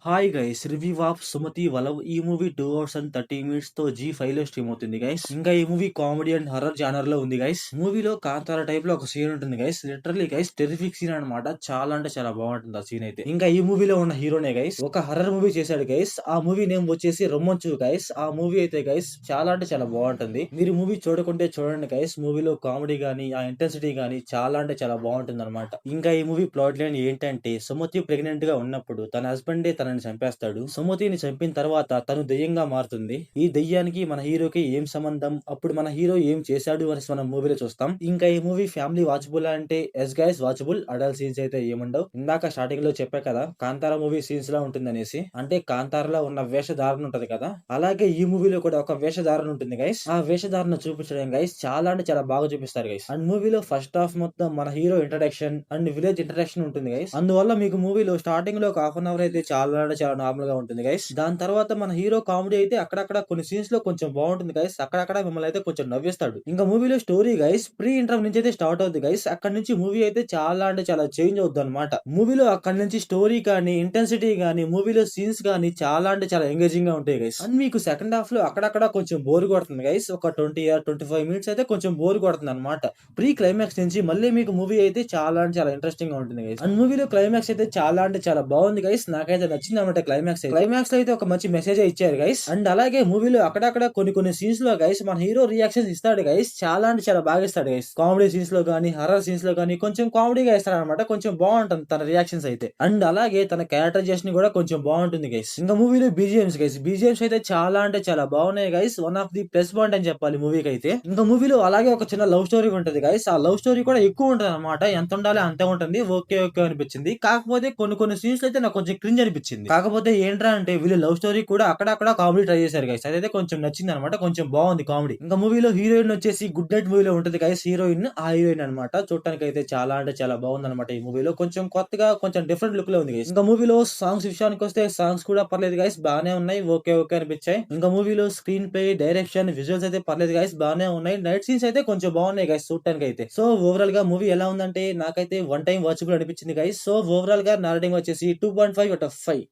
Hi guys, review of Sumathi Valavu. ఈ movie 2 hours and 30 minutes తో G5 లో స్ట్రీమ్ అవుతుంది గైస్. ఇంకా ఈ movie comedy and horror genre లో ఉంది గైస్. మూవీలో కాంతార టైప్ లో ఒక సీన్ ఉంటుంది guys. Literally guys terrific scene అనమాట. చాలా అంటే చాలా బాగుంటుంది ఆ సీన్ అయితే. ఇంకా ఈ మూవీలో ఉన్న హీరోనే గైస్ ఒక హర్రర్ మూవీ చేశాడు గైస్. ఆ మూవీ నేమ్ వచ్చేసి రొమ్మంచు గైస్. ఆ మూవీ అయితే గైస్ చాలా అంటే చాలా బాగుంటుంది. మీరు మూవీ చూడకుంటే చూడండి గైస్. మూవీలో కామెడీ గానీ ఆ ఇంటెన్సిటీ గానీ చాలా అంటే చాలా బాగుంటుంది అనమాట. ఇంకా ఈ మూవీ ప్లాట్ లైన్ ఏంటంటే, సుమతి ప్రెగ్నెంట్ గా ఉన్నప్పుడు తన హస్బెండే తనని చంపేస్తాడు. సుమతిని చంపిన తర్వాత తను దెయ్యంగా మారుతుంది. ఈ దెయ్యానికి మన హీరోకి ఏం సంబంధం, అప్పుడు మన హీరో ఏం చేశాడు అనేసి మనం మూవీలో చూస్తాం. ఇంకా ఈ మూవీ ఫ్యామిలీ వాచబుల్ అంటే yes guys watchable. Adult scenes అయితే ఏముండవు. ఇందాక స్టార్టింగ్ లో చెప్పా కదా కాంతార మూవీ సీన్స్ లా ఉంటుంది అనేసి. అంటే కాంతారలో ఉన్న వేషధారణ ఉంటది కదా, అలాగే ఈ మూవీలో కూడా ఒక వేషధారణ ఉంటుంది గైస్. ఆ వేషధారణ చూపించడం గైస్ చాలా అంటే చాలా బాగా చూపిస్తారు గైస్. అండ్ మూవీలో ఫస్ట్ హాఫ్ మొత్తం మన hero introduction and village introduction ఉంటుంది గైస్. అందువల్ల మీకు మూవీలో స్టార్టింగ్ లో ఒక హాఫ్ అన్ అవర్ అయితే చాలా అంటే చాలా నార్మల్ గా ఉంటుంది గైస్. దాని తర్వాత మన హీరో కామెడీ అయితే అక్కడక్కడ కొన్ని సీన్స్ లో కొంచెం బాగుంటుంది గైస్. అక్కడక్కడ మిమ్మల్ని అయితే కొంచెం నవ్విస్తాడు. ఇంకా మూవీలో స్టోరీ గైస్ ప్రీ ఇంటర్ నుంచి అయితే స్టార్ట్ అవుతుంది గైస్. అక్కడ నుంచి మూవీ అయితే చాలా అంటే చాలా చేంజ్ అవుతుంది అనమాట. మూవీలో అక్కడ నుంచి స్టోరీ కానీ ఇంటెన్సిటీ కానీ మూవీలో సీన్స్ కానీ చాలా అంటే చాలా ఎంగేజింగ్ గా ఉంటాయి గైస్. అండ్ మీకు సెకండ్ హాఫ్ లో అక్కడక్కడ కొంచెం బోర్ కొడుతుంది గైస్. ఒక 25 మినిట్స్ అయితే కొంచెం బోర్ కొడుతుంది అనమాట. ప్రీ క్లైమాక్స్ నుంచి మళ్ళీ మీకు మూవీ అయితే చాలా అంటే చాలా ఇంట్రెస్టింగ్ గా ఉంటుంది గైస్. అండ్ మూవీలో క్లైమాక్స్ అయితే చాలా అంటే చాలా బాగుంది గైస్. నాకైతే నచ్చింది అనమాట క్లైమాక్స్ లో అయితే ఒక మంచి మెసేజ్ ఇచ్చారు గైస్. అండ్ అలాగే మూవీలో అక్కడక్కడ కొన్ని సీన్స్ లో గైస్ మన హీరో రియాక్షన్స్ ఇస్తాడు గైస్. చాలా అంటే చాలా బాగా ఇస్తాడు గైస్. కామెడీ సీన్స్ లో కానీ హర్రర్ సీన్స్ లో కానీ కొంచెం కామెడీగా ఇస్తాడు అనమాట. కొంచెం బాగుంటుంది తన రియాక్షన్స్ అయితే. అండ్ అలాగే తన క్యారెక్టరైజేషన్ కూడా కొంచెం బాగుంటుంది గైస్. ఇంకా మూవీలో బీజిఎంస్ గైస్, బీజిఎంస్ అయితే చాలా అంటే చాలా బాగున్నాయి guys. One of the plus point అని చెప్పాలి మూవీకి అయితే. ఇంకా మూవీలో అలాగే ఒక చిన్న లవ్ స్టోరీ ఉంటుంది గైస్. ఆ లవ్ స్టోరీ కూడా ఎక్కువ ఉంటుంది అనమాట. ఎంత ఉండాలి అంతే ఉంటుంది. ఓకే ఓకే అనిపించింది. కాకపోతే కొన్ని సీన్స్ అయితే నాకు కొంచెం క్రింజ్ అనిపించింది. కాకపోతే ఏంట్రా అంటే వీళ్ళు లవ్ స్టోరీ కూడా అక్కడక్కడ కామెడీ ట్రై చేశారు గైస్. అదైతే కొంచెం నచ్చింది అనమాట. కొంచెం బాగుంది కామెడీ. ఇంకా మూవీలో హీరోయిన్ వచ్చేసి గుడ్ నైట్ మూవీలో ఉంటుంది గైస్. హీరోయిన్ ఆ హీరోయిన్ అనమాట. చూడటానికి అయితే చాలా అంటే చాలా బాగుంది అనమాట. ఈ మూవీలో కొంచెం కొత్తగా కొంచెం డిఫరెంట్ లుక్ లో ఉంది గైస్. ఇంకా మూవీలో సాంగ్స్ విషయానికి వస్తే సాంగ్స్ కూడా పర్లేదు గైస్, బాగానే ఉన్నాయి. ఓకే ఓకే అనిపించాయి. ఇంకా మూవీలో స్క్రీన్ ప్లే, డైరెక్షన్, విజువల్స్ అయితే పర్లేదు గైస్, బాగానే ఉన్నాయి. నైట్ సీన్స్ అయితే కొంచెం బాగున్నాయి గైస్ చూడటానికి అయితే. సో ఓవరాల్ గా మూవీ ఎలా ఉందంటే నాకైతే వన్ టైం వాచబుల్ అనిపించింది గైస్. సో ఓవరాల్ గా నా రేటింగ్ వచ్చేసి 2.5 out of 5.